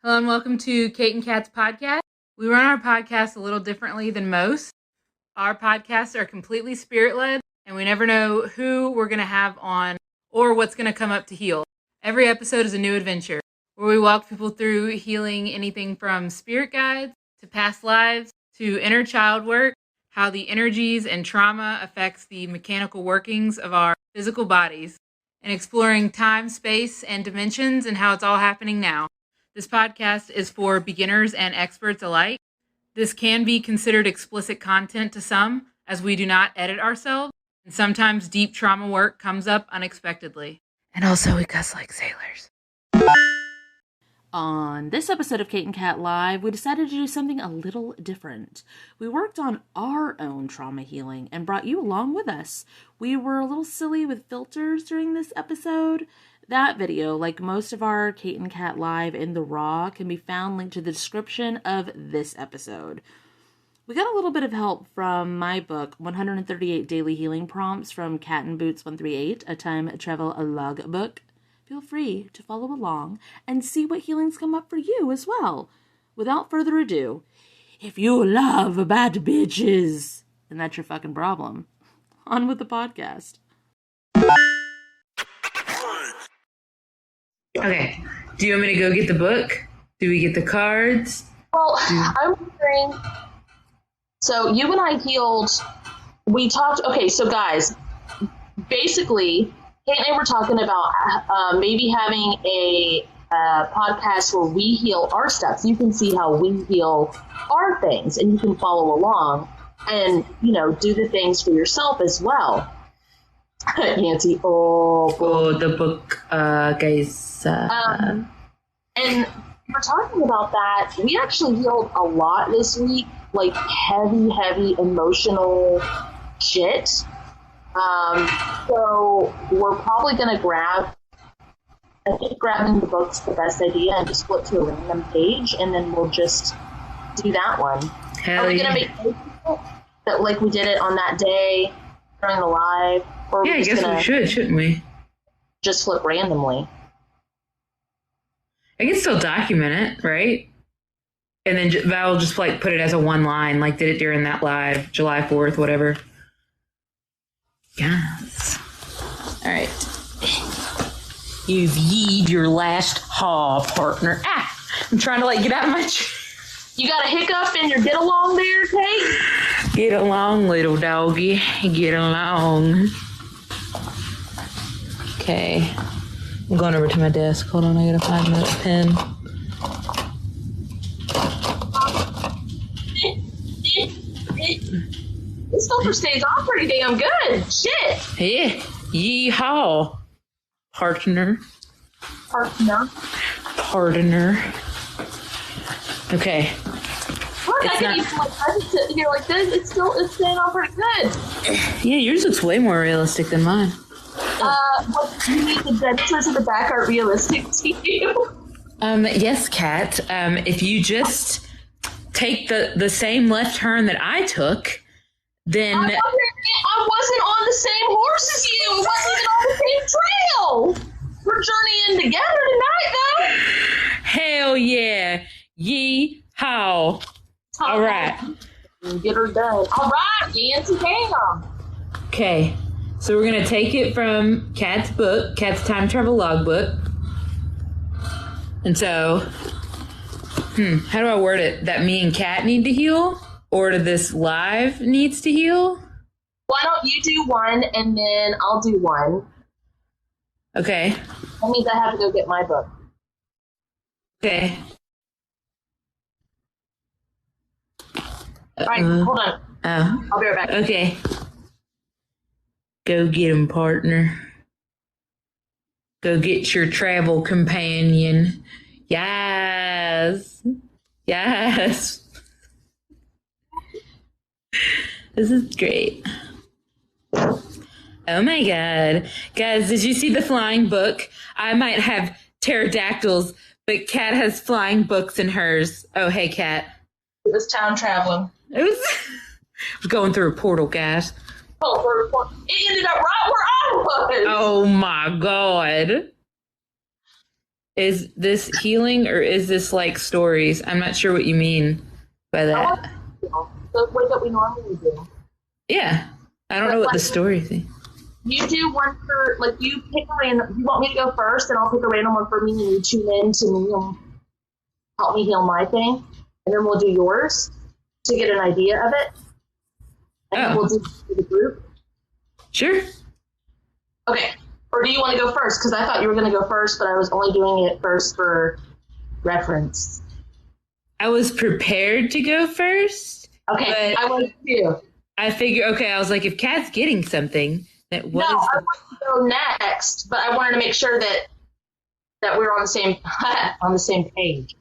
Hello and welcome to Kate and Kat's podcast. We run our podcast a little differently than most. Our podcasts are completely spirit-led, and we never know who we're going to have on or what's going to come up to heal. Every episode is a new adventure, where we walk people through healing anything from spirit guides to past lives to inner child work, how the energies and trauma affects the mechanical workings of our physical bodies, and exploring time, space, and dimensions and how it's all happening now. This podcast is for beginners and experts alike. This can be considered explicit content to some, as we do not edit ourselves, and sometimes deep trauma work comes up unexpectedly. And also, we cuss like sailors. On this episode of Kate and Kat Live, we decided to do something a little different. We worked on our own trauma healing and brought you along with us. We were a little silly with filters during this episode. That video, like most of our Kate and Kat Live in the Raw, can be found linked to the description of this episode. We got a little bit of help from my book, 138 Daily Healing Prompts from Cat and Boots 138, a time travel logbook. Feel free to follow along and see what healings come up for you as well. Without further ado, if you love bad bitches, then that's your fucking problem. On with the podcast. Okay, do you want me to go get the book? Do we get the cards? Well, I'm wondering, so you and I healed, we talked, okay, so guys, basically, Kate and I were talking about maybe having a podcast where we heal our stuff. You can see how we heal our things, and you can follow along and, do the things for yourself as well. Nancy, the book, guys. And we're talking about that. We actually healed a lot this week, like heavy emotional shit. So we're probably going to I think grabbing the book's the best idea and just flip to a random page, and then we'll just do that one. Hell Are we yeah. going to make that like we did it on that day during the live? Or Yeah, I guess we should, shouldn't we? Just flip randomly. I can still document it, right? And then Val just like put it as a one line, like did it during that live, July 4th, whatever. Yes. All right. You've yeed your last haw, partner. I'm trying to get out of my You got a hiccup in your get along there, Kate? Get along, little doggy. Get along. Okay. I'm going over to my desk. Hold on, I gotta find the pen. This filter stays on pretty damn good. Shit. Yeah. Yeehaw. Partner. Okay. Look, I can even present it here like this. It's staying on pretty good. Yeah, yours looks way more realistic than mine. What do you need the dentures in the back are realistic to you? Yes, Kat. If you just take the same left turn that I took, then I wasn't on the same horse as you. It wasn't even on the same trail. We're journeying together tonight, though. Hell yeah. Yee-haw. All right. Get her done. All right, Yancy, damn. Okay. So we're going to take it from Kat's book, Kat's Time Travel Logbook. And so, how do I word it? That me and Kat need to heal? Or this live needs to heal? Why don't you do one, and then I'll do one. Okay. That means I have to go get my book. Okay. All right, hold on. I'll be right back. Okay. Go get him, partner. Go get your travel companion. Yes. Yes. This is great. Oh my God. Guys, did you see the flying book? I might have pterodactyls, but Kat has flying books in hers. Oh, hey, Kat. It was town traveling. It was going through a portal, guys. It ended up right where I was. Oh my God. Is this healing or is this like stories? I'm not sure what you mean by that. The way that we normally do. Yeah. I don't know what the story thing. You do one for, like, you pick a random, you want me to go first, and I'll pick a random one for me, and you tune in to me and help me heal my thing, and then we'll do yours to get an idea of it, and then we'll do it for the group. Sure. Okay. Or do you want to go first? Because I thought you were going to go first, but I was only doing it first for reference. I was prepared to go first. Okay, I was too. I figured, okay, I was like, if Kat's getting something, that what No, is I want to go next, but I wanted to make sure that we're on the same on the same page.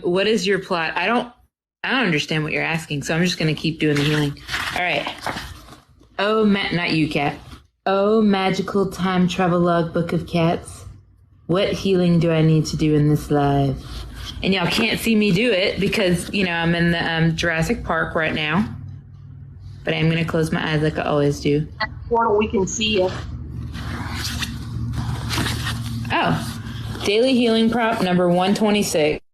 What is your plot? I don't understand what you're asking, so I'm just going to keep doing the healing. All right. Oh, not you, Kat. Oh, magical time travel logbook of cats. What healing do I need to do in this live? And y'all can't see me do it because, you know, I'm in the Jurassic Park right now. But I'm going to close my eyes like I always do. At the portal, we can see you. Oh. Daily healing prompt number 126.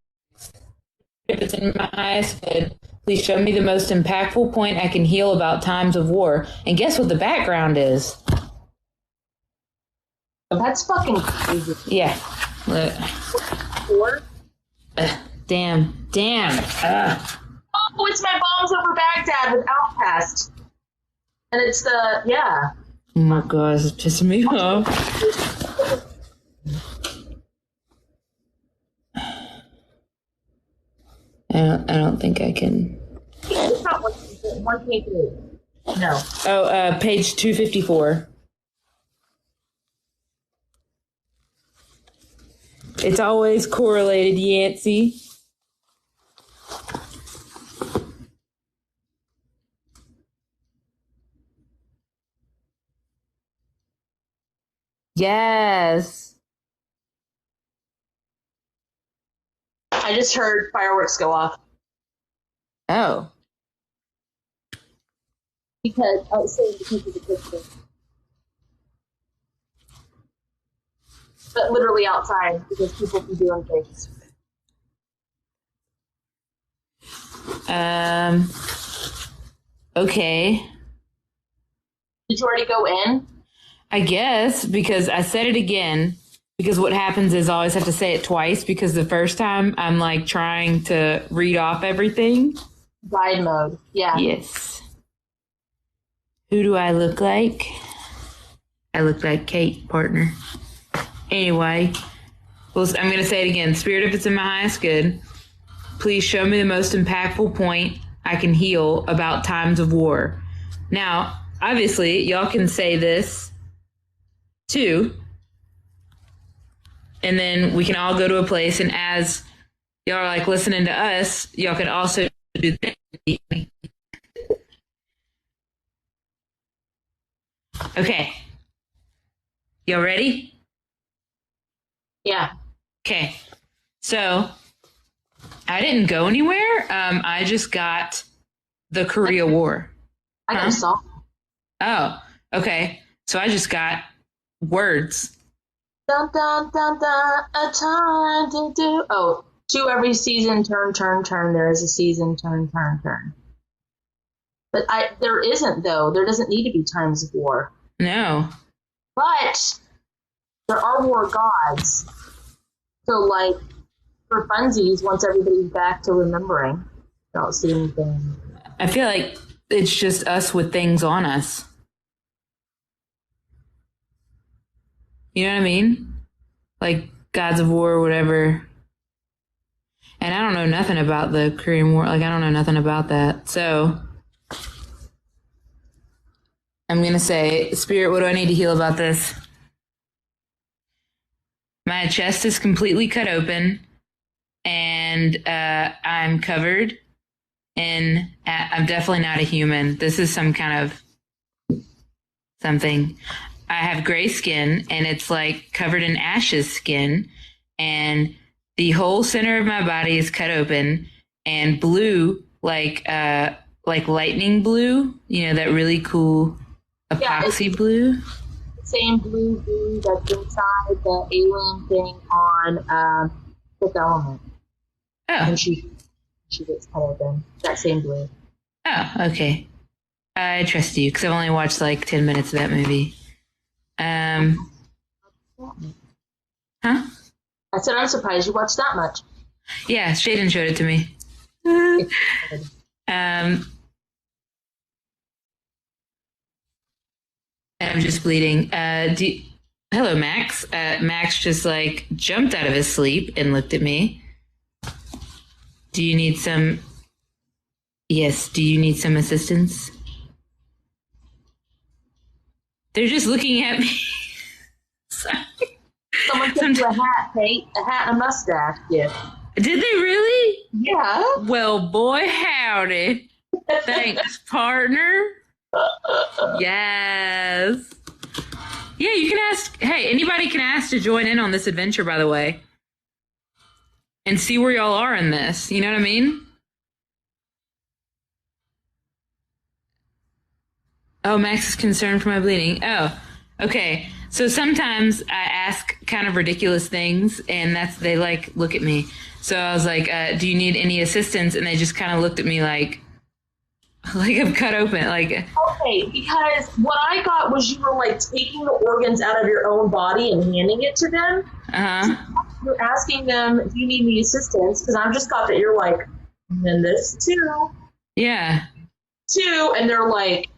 If it's in my highest good, please show me the most impactful point I can heal about times of war. And guess what the background is? That's fucking crazy. Yeah. Look. War? Damn. Oh, it's my bombs over Baghdad with Outcast. And it's the, yeah. Oh my god, this is pissing me off. I don't think I can. It's not 123. No. Oh, page 254. It's always correlated, Yancey. Yes. I just heard fireworks go off. Oh. Because of the picture. But literally outside because people be doing things. Okay. Did you already go in? I guess, because I said it again, because what happens is I always have to say it twice, because the first time I'm like trying to read off everything. Guide mode, yeah. Yes. Who do I look like? I look like Kate, partner. Anyway, well, I'm going to say it again. Spirit, if it's in my highest good, please show me the most impactful point I can heal about times of war. Now, obviously, y'all can say this too. And then we can all go to a place, and as y'all are like listening to us, y'all can also do that. Okay. Y'all ready? Yeah. Okay. So I didn't go anywhere. I just got the Korea War. I got a song. Oh, okay. So I just got words. Dun, dun, dun, dun, a time to do. Oh, to every season, turn, turn, turn. There is a season, turn, turn, turn. But there isn't, though. There doesn't need to be times of war. No. But there are war gods. So, like, for funsies, once everybody's back to remembering, I don't see anything. I feel like it's just us with things on us. You know what I mean? Like gods of war or whatever. And I don't know nothing about the Korean War. Like, I don't know nothing about that. So I'm going to say, Spirit, what do I need to heal about this? My chest is completely cut open, and I'm covered in, I'm definitely not a human. This is some kind of something. I have gray skin, and it's like covered in ashes skin, and the whole center of my body is cut open, and blue, like lightning blue, you know, that really cool epoxy blue. It's same blue goo that's inside the alien thing on Fifth Element. Oh. And she gets cut open. That same blue. Oh, okay. I trust you because I've only watched like 10 minutes of that movie. Huh? I said I'm surprised you watched that much. Yeah, Shaden showed it to me. I'm just bleeding. Hello, Max. Max just like jumped out of his sleep and looked at me. Do you need some? Yes. Do you need some assistance? They're just looking at me. Sorry. Someone sent you a hat, Kate. A hat and a mustache. Yeah. Did they really? Yeah. Well, boy, howdy. Thanks, partner. Yes. Yeah, you can ask. Hey, anybody can ask to join in on this adventure, by the way. And see where y'all are in this. You know what I mean? Oh, Max is concerned for my bleeding. Oh, okay. So sometimes I ask kind of ridiculous things, and they like look at me. So I was like, "Do you need any assistance?" And they just kind of looked at me like I'm cut open. Like, okay, because what I got was you were like taking the organs out of your own body and handing it to them. So you're asking them, "Do you need any assistance?" Because I've just got that you're like, and then this too. Yeah. Too, and they're like.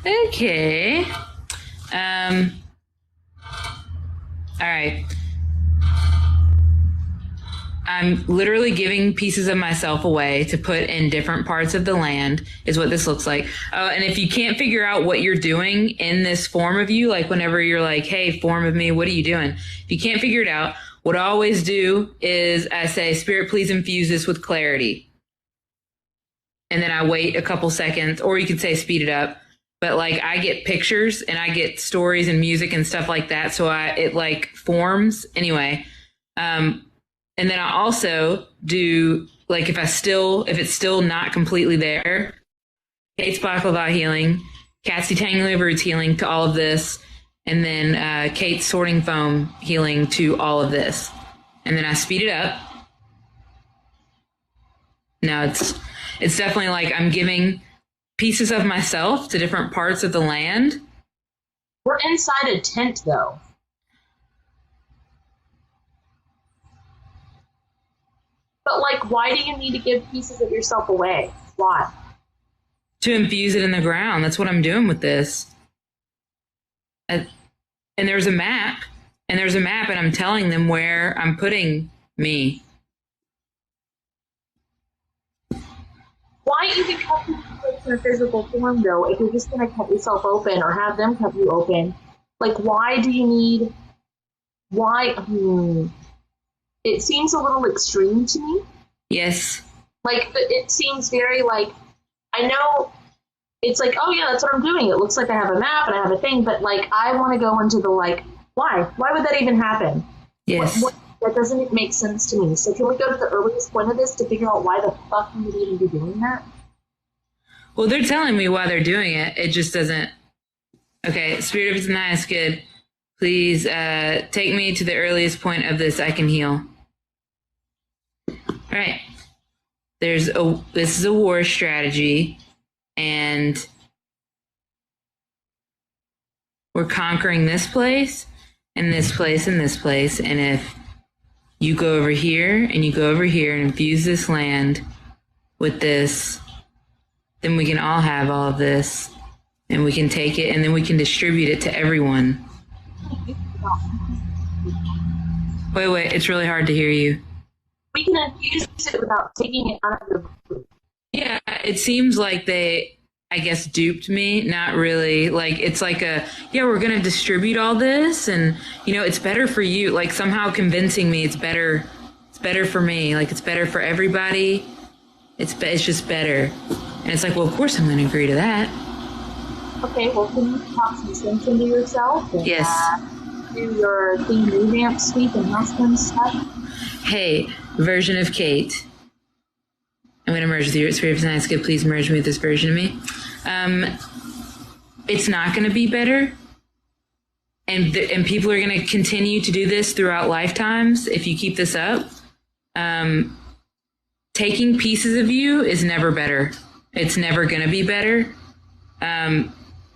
Okay. All right. I'm literally giving pieces of myself away to put in different parts of the land is what this looks like. Oh, and if you can't figure out what you're doing in this form of you, like whenever you're like, hey, form of me, what are you doing? If you can't figure it out, what I always do is I say, Spirit, please infuse this with clarity. And then I wait a couple seconds, or you could say speed it up. But like I get pictures and I get stories and music and stuff like that. So it like forms anyway. And then I also do like if it's still not completely there, Kate's baklava healing, Kat's detangling roots healing to all of this, and then Kate's sorting foam healing to all of this. And then I speed it up. Now it's definitely like I'm giving pieces of myself to different parts of the land. We're inside a tent, though. But, like, why do you need to give pieces of yourself away? Why? To infuse it in the ground. That's what I'm doing with this. And there's a map. And I'm telling them where I'm putting me. Why even cut you in a physical form, though, if you're just going to cut yourself open or have them cut you open? Like, why do you need... Why... It seems a little extreme to me. Yes. Like, it seems very, like... I know it's like, oh, yeah, that's what I'm doing. It looks like I have a map and I have a thing, but, like, I want to go into the, like, why? Why would that even happen? Yes. That doesn't make sense to me. So can we go to the earliest point of this to figure out why the fuck you would even be doing that? Well, they're telling me why they're doing it. It just doesn't. Okay, Spirit of it's nice, good. Please take me to the earliest point of this I can heal. All right. This is a war strategy, and we're conquering this place, and this place, and this place, and if you go over here and you go over here and infuse this land with this, then we can all have all of this, and we can take it, and then we can distribute it to everyone. Wait, it's really hard to hear you. We can infuse it without taking it out of your food. Yeah, it seems like they, I guess, duped me. Not really. Like, it's like we're going to distribute all this, and, it's better for you. Like, somehow convincing me it's better for me. Like, it's better for everybody. It's just better. And it's like, well, of course I'm going to agree to that. Okay, well, can you talk some sense into yourself? And, yes. Do your theme revamp sweep and husband stuff? Hey, version of Kate. I'm going to merge with you. Spirit of Nice, good. Please merge me with this version of me. It's not going to be better. And people are going to continue to do this throughout lifetimes if you keep this up. Taking pieces of you is never better. It's never going to be better.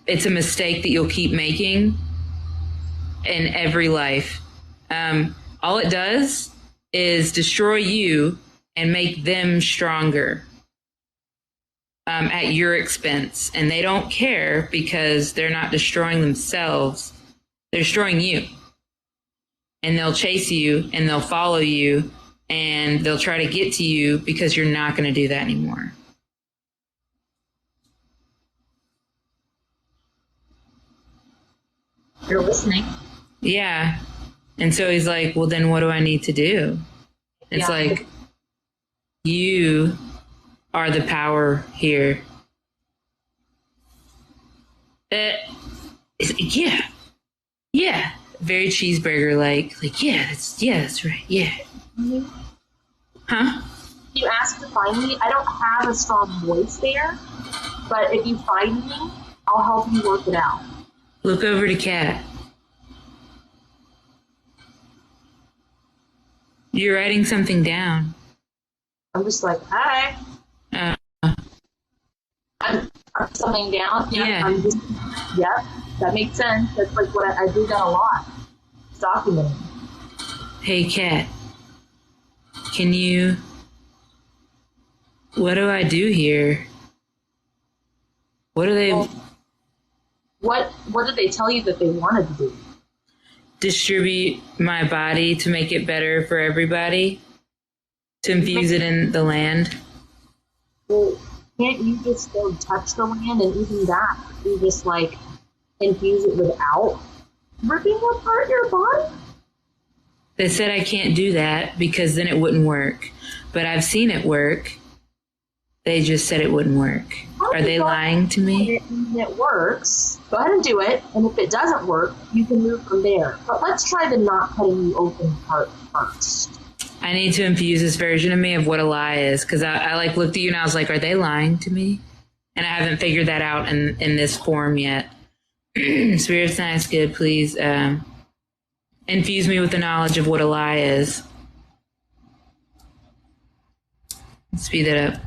It's a mistake that you'll keep making in every life. All it does is destroy you and make them stronger at your expense. And they don't care because they're not destroying themselves. They're destroying you. And they'll chase you and they'll follow you and they'll try to get to you because you're not going to do that anymore. You're listening. Yeah. And so he's like, well, then what do I need to do? It's like, you are the power here. Yeah. Yeah. Very cheeseburger like, yeah, that's right. Yeah. Mm-hmm. Huh? You ask to find me. I don't have a strong voice there, but if you find me, I'll help you work it out. Look over to Kat. You're writing something down. I'm just like, hi. I'm something down. Yeah. Yep, that makes sense. That's like what I do that a lot. It's documenting. Hey, Kat. What do I do here? What do they... What did they tell you that they wanted to do? Distribute my body to make it better for everybody? To infuse it in the land? Well, can't you just go touch the land and even that, you just like infuse it without ripping apart your body? They said I can't do that because then it wouldn't work. But I've seen it work. They just said it wouldn't work. Are they lying to me? It works. Go ahead and do it. And if it doesn't work, you can move from there. But let's try the not cutting you open part first. I need to infuse this version of me of what a lie is. Because I like looked at you and I was like, are they lying to me? And I haven't figured that out in this form yet. Spirit's nice, good, please. Infuse me with the knowledge of what a lie is. Speed that up.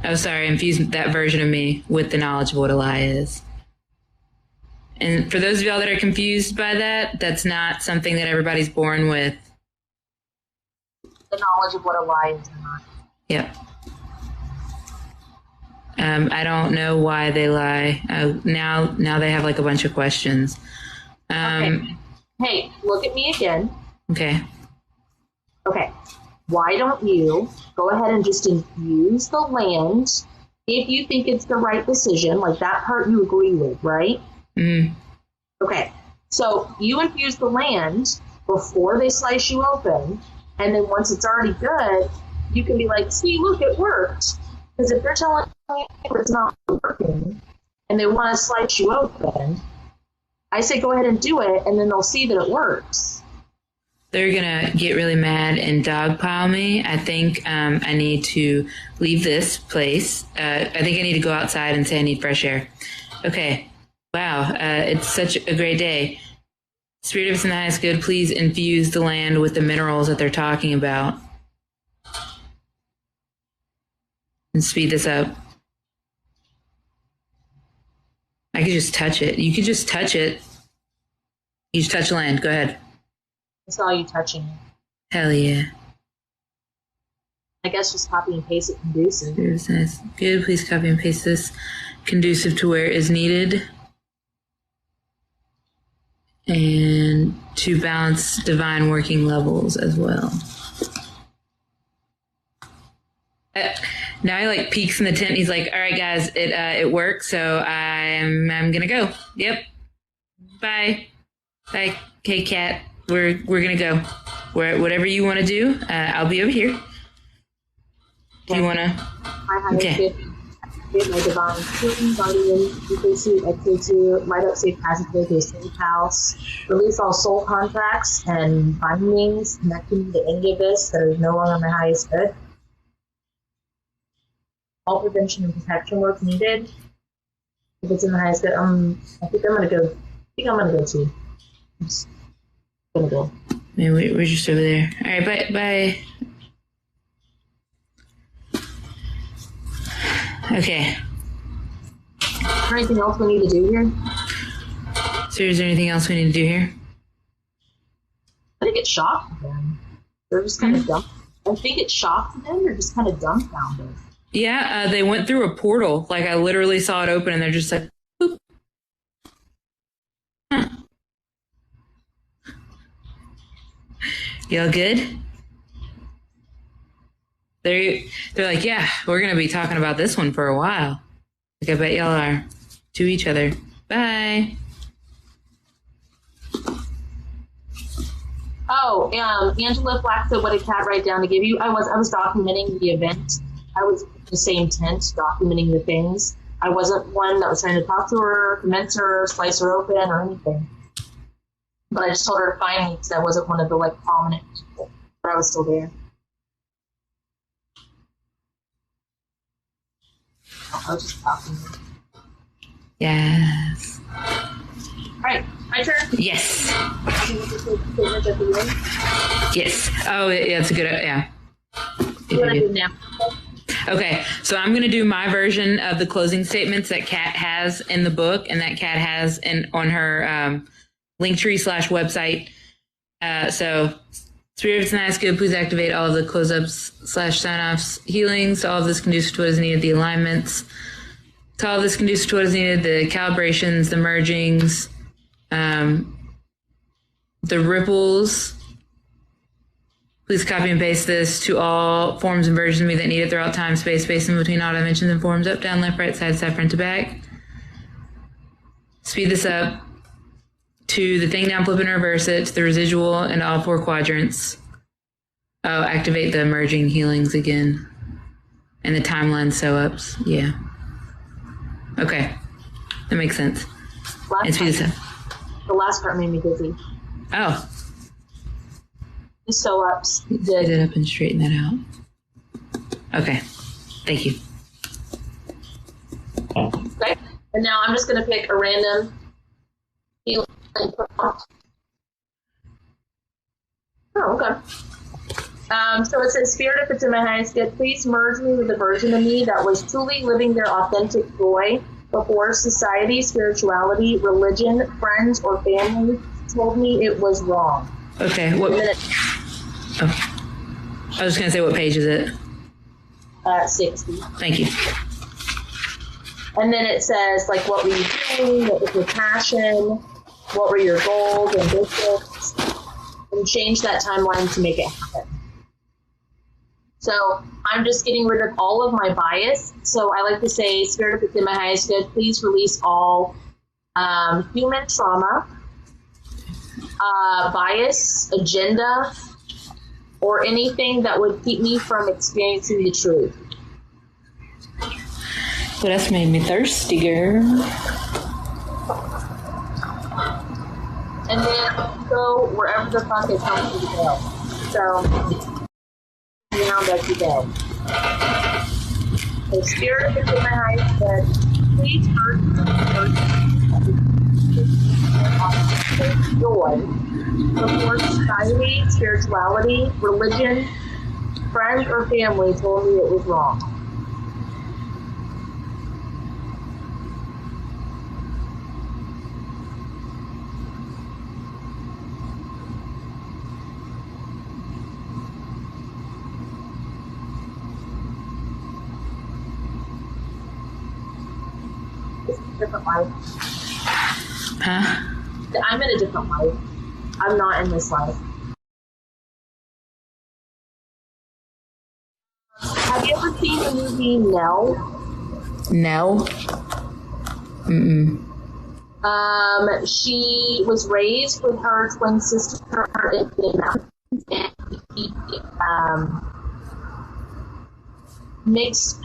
Oh, sorry. Infuse that version of me with the knowledge of what a lie is. And for those of y'all that are confused by that, that's not something that everybody's born with. The knowledge of what a lie is or not. Yep. I don't know why they lie. Now they have like a bunch of questions. Okay. Hey, look at me again. Okay. Okay. Why don't you go ahead and just infuse the land if you think it's the right decision, like that part you agree with, right? Mm. Okay. So you infuse the land before they slice you open, and then once it's already good, you can be like, see, look, it worked. Because if they're telling you it's not working and they want to slice you open, I say go ahead and do it, and then they'll see that it works. They're going to get really mad and dogpile me. I think I need to leave this place. I think I need to go outside and say I need fresh air. Okay. Wow. It's such a great day. Spirit of the highest good, please infuse the land with the minerals that they're talking about. And speed this up. I could just touch it. You could just touch it. You just touch land. Go ahead. I saw you touching it. Hell yeah. I guess just copy and paste it conducive. Nice. Good. Please copy and paste this conducive to where is needed. And to balance divine working levels as well. Now he like peeks in the tent. He's like, all right, guys, it worked. So I'm going to go. Yep. Bye. Bye. Okay, Kat. We're gonna go. Whatever you want to do, I'll be over here. Do you want to? Okay. My divine healing guardian, you can see X2, light up safe passageway to a safe house, release all soul contracts and bindings connecting me to any of this that is no longer my highest good. all prevention and protection work needed. If it's in the highest good, I think I'm gonna go too. I'm just gonna go. Yeah, we're just over there. All right, bye. Okay. Is there anything else we need to do here? So is there anything else we need to do here? I think it shocked them. They're just kind of dumb. I think it shocked them. They're just kind of dumbfounded. Yeah, they went through a portal. Like, I literally saw it open, and they're just like, boop. Huh. Y'all good? They're like, yeah, we're going to be talking about this one for a while. Like, I bet y'all are. To each other. Bye. Oh, Angela Flack said, "What did Kat write down to give you?" I was documenting the event. I was in the same tent documenting the things. I wasn't one that was trying to talk to her, convince her, slice her open, or anything. But I just told her to find me because I wasn't one of the like prominent people, but I was still there. I was just talking to her. Yes. All right, my turn. Yes. Yes. Oh, yeah, it's a good, yeah. What I do now? Okay, so I'm going to do my version of the closing statements that Kat has in the book and that Kat has on her Linktree/website. So, Spirit of Nice Good, please activate all of the close-ups/sign-offs healings. All of this conducive to what is needed, the alignments. To all of this conducive to what is needed, the calibrations, the mergings, the ripples. Please copy and paste this to all forms and versions of me that need it throughout time, space in between all dimensions and forms, up, down, left, right, side, front to back. Speed this up to the thing down, flip and reverse it, to the residual and all 4 quadrants. Oh, activate the merging healings again. And the timeline sew-ups. Yeah. Okay. That makes sense. And speed this up. The last part made me dizzy. Oh. The sew-ups. Speed it up and straighten that out. Okay. Thank you. Okay. And now I'm just going to pick a random healing prompt. Oh, okay. So it says, "Spirit, if it's in my highest good, please merge me with the version of me that was truly living their authentic joy before society, spirituality, religion, friends, or family told me it was wrong." Okay. What? Oh. I was going to say, what page is it? 60. Thank you. And then it says, like, what were you doing? What was your passion? What were your goals and ambitions? And change that timeline to make it happen. So I'm just getting rid of all of my bias. So I like to say, "Spirit, if it's in my highest good, please release all human trauma, bias, agenda, or anything that would keep me from experiencing the truth." Well, that's made me thirsty, girl. And then go wherever the fuck it tells me to go. So now that you go. So Spirit is in my highest good. Please first joy before society, spirituality, religion, friends, or family told me it was wrong. Different life. Huh? I'm in a different life. I'm not in this life. Have you ever seen the movie Nell? No. Mm-mm. She was raised with her twin sister in the mountains, and mixed,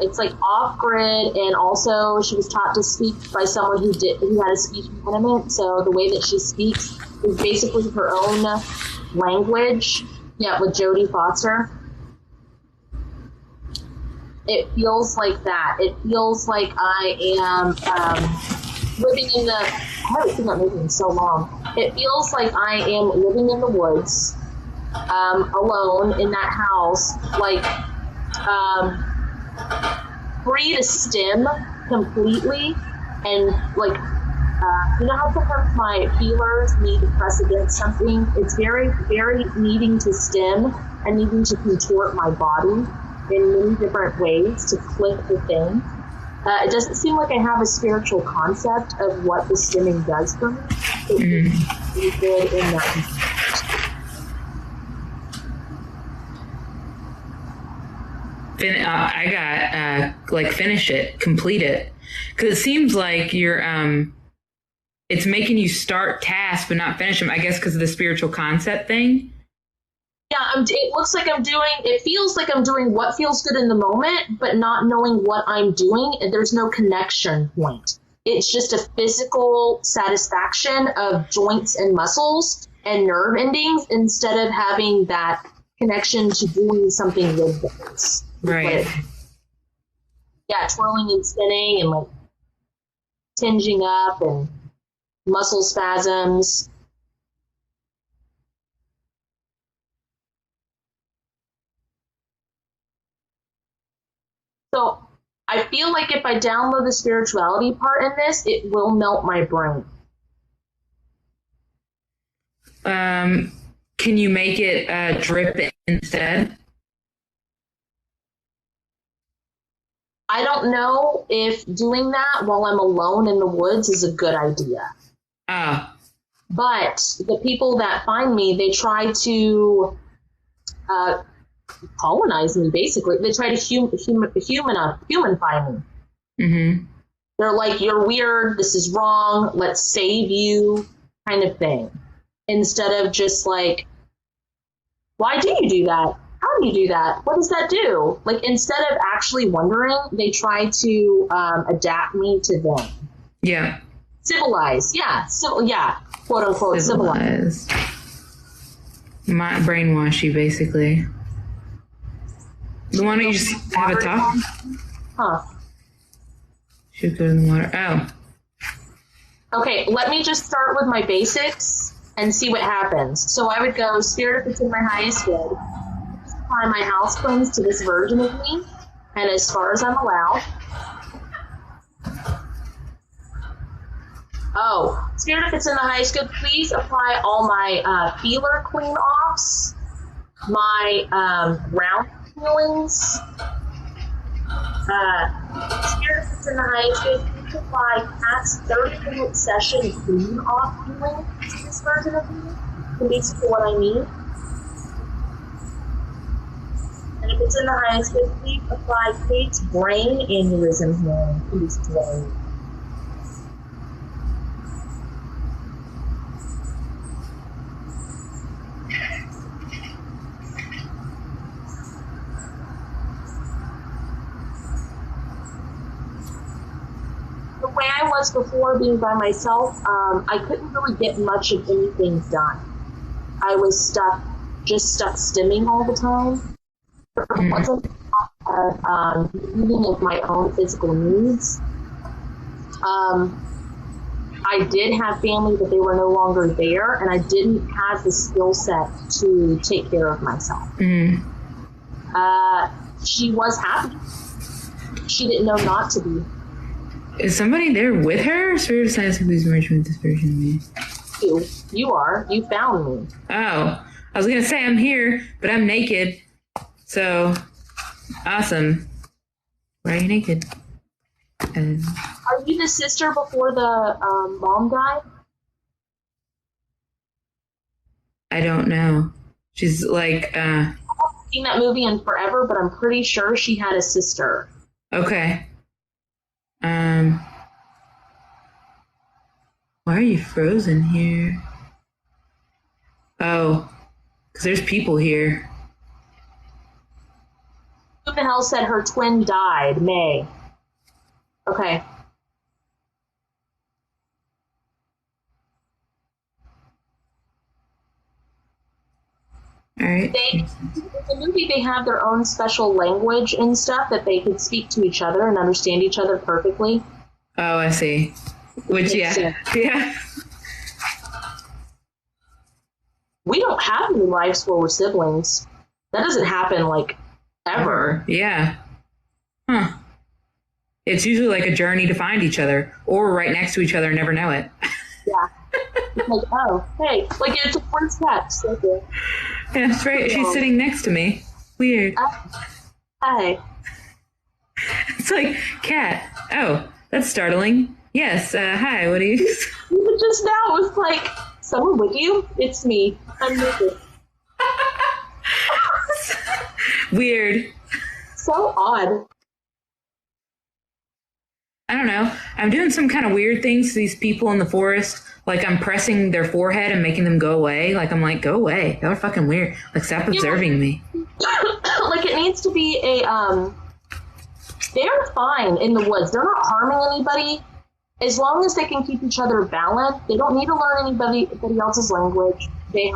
it's like off-grid, and also she was taught to speak by someone who had a speech impediment, so the way that she speaks is basically her own language. Yeah, with Jodie Foster. It feels like that. It feels like I am living in the. I haven't seen that movie in so long. It feels like I am living in the woods, alone in that house, like free to stim completely, and like you know how sometimes my feelers need to press against something. It's very, very needing to stim and needing to contort my body in many different ways to click the thing. It doesn't seem like I have a spiritual concept of what the stimming does for me. It's really good in that. I got like finish it, complete it, because it seems like you're it's making you start tasks but not finish them. I guess because of the spiritual concept thing. Yeah, it looks like I'm doing. It feels like I'm doing what feels good in the moment, but not knowing what I'm doing. And there's no connection point. It's just a physical satisfaction of joints and muscles and nerve endings instead of having that connection to doing something with those. Right. Like, yeah, twirling and spinning and like tinging up and muscle spasms. So I feel like if I download the spirituality part in this, it will melt my brain. Can you make it drip instead? I don't know if doing that while I'm alone in the woods is a good idea. Oh. But the people that find me, they try to colonize me, basically. They try to humanify me. Mm-hmm. They're like, you're weird, this is wrong, let's save you, kind of thing. Instead of just like, why do you do that? How do you do that? What does that do? Like, instead of actually wondering, they try to adapt me to them. Yeah. Civilize. Yeah. Yeah. Quote unquote civilize. My brainwash you, basically. Why don't you just have a talk? Huh. Should go in the water. Oh. Okay, let me just start with my basics and see what happens. So I would go, spirit, if it's in my highest good, apply my house cleanse to this version of me, and as far as I'm allowed. Oh, spirit, if it's in the highest good, please apply all my feeler clean offs, my round healings. Spirit, if it's in the highest good, please apply Cat's 30-minute session clean off healing to this version of me, to basically what I need. And if it's in the highest good, please apply Kate's brain aneurysm healing to this brain. The way I was before being by myself, I couldn't really get much of anything done. I was stuck stimming all the time. It wasn't meeting of my own physical needs. I did have family, but they were no longer there, and I didn't have the skill set to take care of myself. Mm-hmm. She was happy. She didn't know not to be. Is somebody there with her? Spirit decides to lose merging with this version of me. You are. You found me. Oh. I was gonna say I'm here, but I'm naked. So awesome. Why are you naked? Are you the sister before the mom died? I don't know. She's like, I haven't seen that movie in forever, but I'm pretty sure she had a sister. Okay. Why are you frozen here? Oh, because there's people here. Who the hell said her twin died? May. Okay. All right. In the movie, they have their own special language and stuff that they could speak to each other and understand each other perfectly. Oh, I see. Which, yeah. Yeah. We don't have any lives where we're siblings. That doesn't happen, like, ever. Yeah. Huh. It's usually like a journey to find each other, or we're right next to each other and never know it. Yeah. It's like, oh, hey. Like, it's a first text. Okay. Yeah, that's right. She's sitting next to me. Weird. Hi. It's like, Kat. Oh, that's startling. Yes, hi, what do you... Even just now, it was like, someone with you? It's me. I'm naked. Weird. So odd. I don't know. I'm doing some kind of weird things to these people in the forest. Like, I'm pressing their forehead and making them go away. Like, I'm like, go away. Y'all are fucking weird. Like, stop observing me. Like, it needs to be a, they're fine in the woods. They're not harming anybody. As long as they can keep each other balanced, they don't need to learn anybody else's language. They're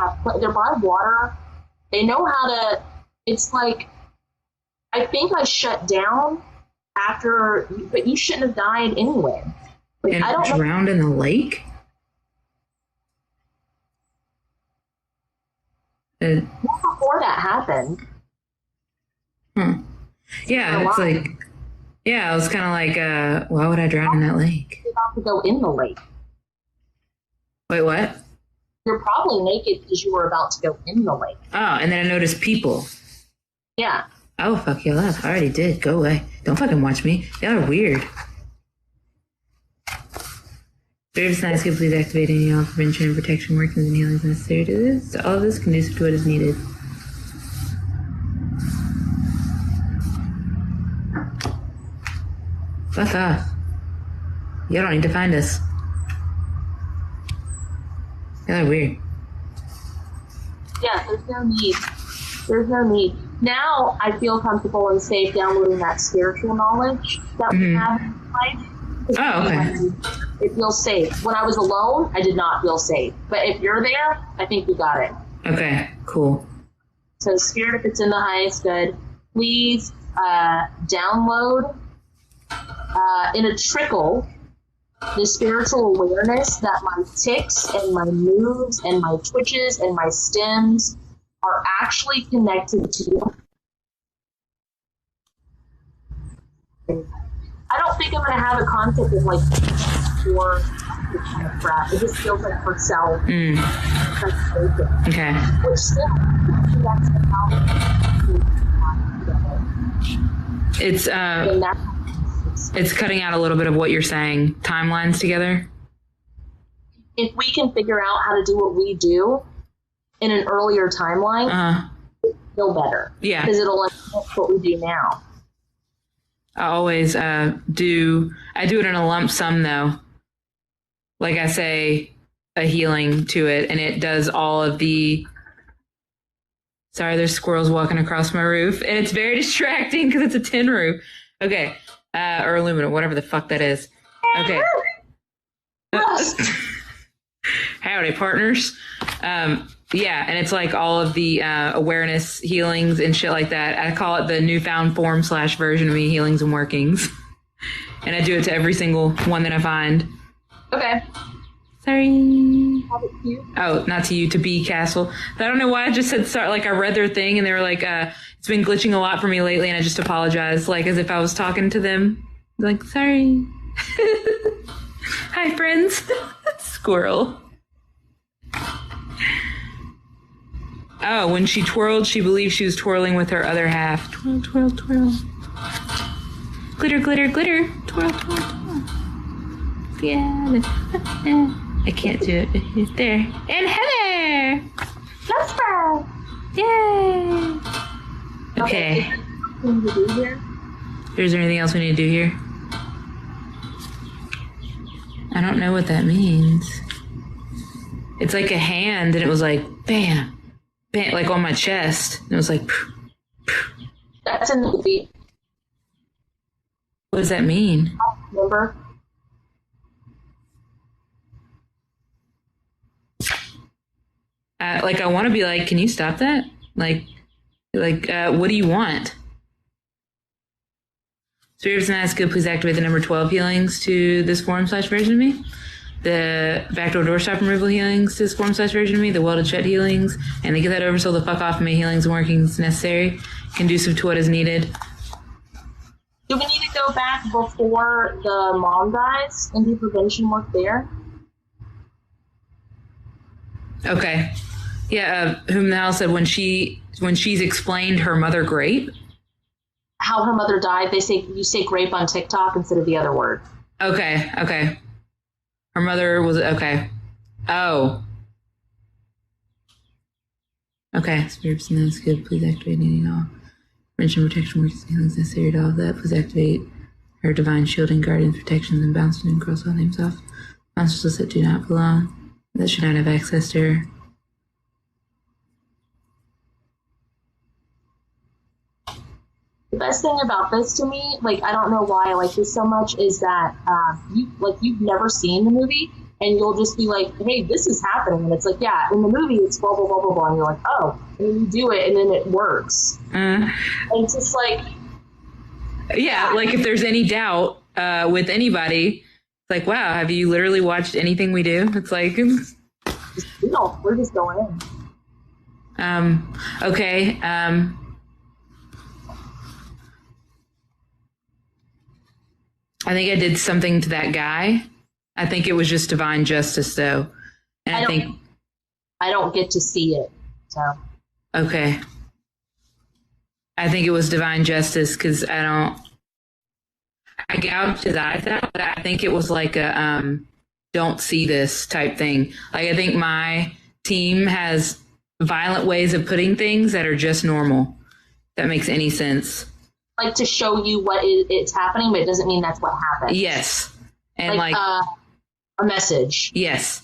by water. They know how to, it's like, I think I shut down after, but you shouldn't have died anyway. Like, And I don't know. drowned in the lake? Before that happened. Yeah, it's like, yeah, I was kind of like, why would I drown in that lake? You're about to go in the lake. Wait, what? You're probably naked because you were about to go in the lake. Oh, and then I noticed people. Yeah. Oh, fuck y'all up. I already did. Go away. Don't fucking watch me. Y'all are weird. Service nice people, please activate any all prevention and protection workings and healings necessary to this. All of this conducive to what is needed. Fuck off. Y'all don't need to find us. Y'all are weird. Yeah, there's no need. There's no need. Now I feel comfortable and safe downloading that spiritual knowledge that we have in life. Oh, okay. It feels safe. When I was alone, I did not feel safe. But if you're there, I think we got it. Okay, cool. So spirit, if it's in the highest good, please download in a trickle the spiritual awareness that my ticks and my moves and my twitches and my stems are actually connected to you. I don't think I'm going to have a concept of like or crap. It just feels like for self. Okay. Which still, that's It's cutting out a little bit of what you're saying. Timelines together. If we can figure out how to do what we do in an earlier timeline, feel better. Yeah. Because it'll enhance what we do now. I always do it in a lump sum though. Like I say a healing to it and it does all of the sorry, there's squirrels walking across my roof and it's very distracting because it's a tin roof. Okay. Or aluminum, whatever the fuck that is. Okay. Howdy, partners. Yeah, and it's like all of the awareness healings and shit like that. I call it the newfound form / version of me healings and workings. And I do it to every single one that I find. Okay. Sorry. Oh, not to you, to B Castle. I don't know why I just said sorry. Like I read their thing and they were like, it's been glitching a lot for me lately and I just apologized. Like as if I was talking to them. Like, sorry. Hi, friends. Squirrel. Oh, when she twirled, she believed she was twirling with her other half. Twirl, twirl, twirl. Glitter, glitter, glitter. Twirl, twirl, twirl. Yeah. I can't do it. There. And Heather! Jasper! Yay! Okay. Is there anything else we need to do here? I don't know what that means. It's like a hand, and it was like, bam. Bam, like on my chest. And it was like, poof, poof. That's in the movie. What does that mean? Remember? Like, I want to be like, can you stop that? Like, what do you want? Spirit of Nazca, please activate the number 12 healings to this form/version of me. The backdoor doorstop removal healings to this form/version of me. The welded shut healings. And they get that over so the fuck off me healings and workings necessary. Conducive to what is needed. Do we need to go back before the mom dies and do prevention work there? Okay. Yeah, whom the hell said when she's explained her mother grape? How her mother died, you say grape on TikTok instead of the other word. Okay. Her mother was okay. Oh. Okay. Spirits and that's good. Please activate any and all. Prevention, protection, works, healings necessary to all of that. Please activate her divine shielding, guardians, protections, and bouncing and cross all names off. Monsters that do not belong. That should not have access to her. The best thing about this to me, like, I don't know why I like this so much, is that you've never seen the movie, and you'll just be like, hey, this is happening. And it's like, yeah, in the movie, it's blah, blah, blah, blah, blah. And you're like, oh, and then you do it, and then it works. And it's just like... Yeah, like if there's any doubt with anybody, it's like, wow, have you literally watched anything we do? It's like... No, we're just going in. Okay, I think I did something to that guy. I think it was just divine justice, though. And I don't get to see it, so. Okay. I think it was divine justice because I gouged his eyes out, but I think it was like a don't see this type thing. Like, I think my team has violent ways of putting things that are just normal. If that makes any sense. Like to show you what it's happening, but it doesn't mean that's what happened. Yes. And like a message. Yes.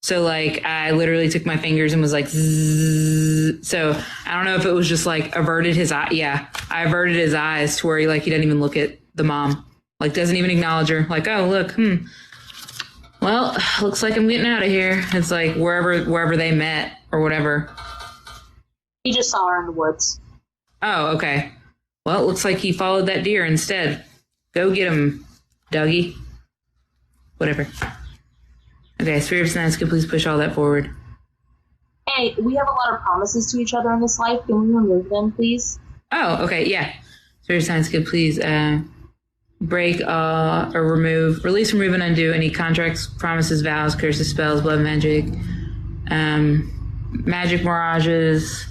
So like I literally took my fingers and was like, zzz. So I don't know if it was just like averted his eye. Yeah. I averted his eyes to where he doesn't even look at the mom. Like doesn't even acknowledge her. Like, oh, look, well, looks like I'm getting out of here. It's like wherever they met or whatever. He just saw her in the woods. Oh, okay. Well, it looks like he followed that deer instead. Go get him, Dougie. Whatever. Okay, Spirit of Nazca, please push all that forward. Hey, we have a lot of promises to each other in this life. Can we remove them, please? Oh, okay, yeah. Spirit of Nazca, please break or remove, release, remove, and undo any contracts, promises, vows, curses, spells, blood magic, magic mirages,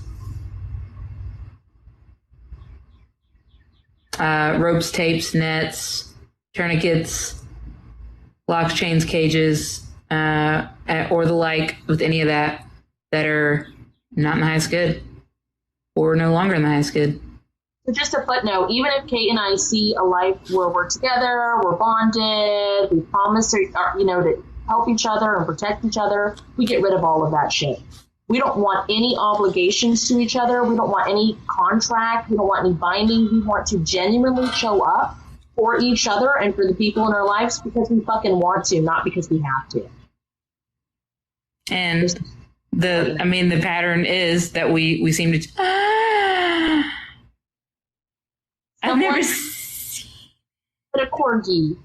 ropes, tapes, nets, tourniquets, locks, chains, cages, or the like with any of that are not in the highest good or no longer in the highest good. So just a footnote, even if Kate and I see a life where we're together, we're bonded, we promise to help each other and protect each other, we get rid of all of that shit. We don't want any obligations to each other. We don't want any contract. We don't want any binding. We want to genuinely show up for each other and for the people in our lives because we fucking want to, not because we have to. And the pattern is that we seem to... I've never seen a corgi.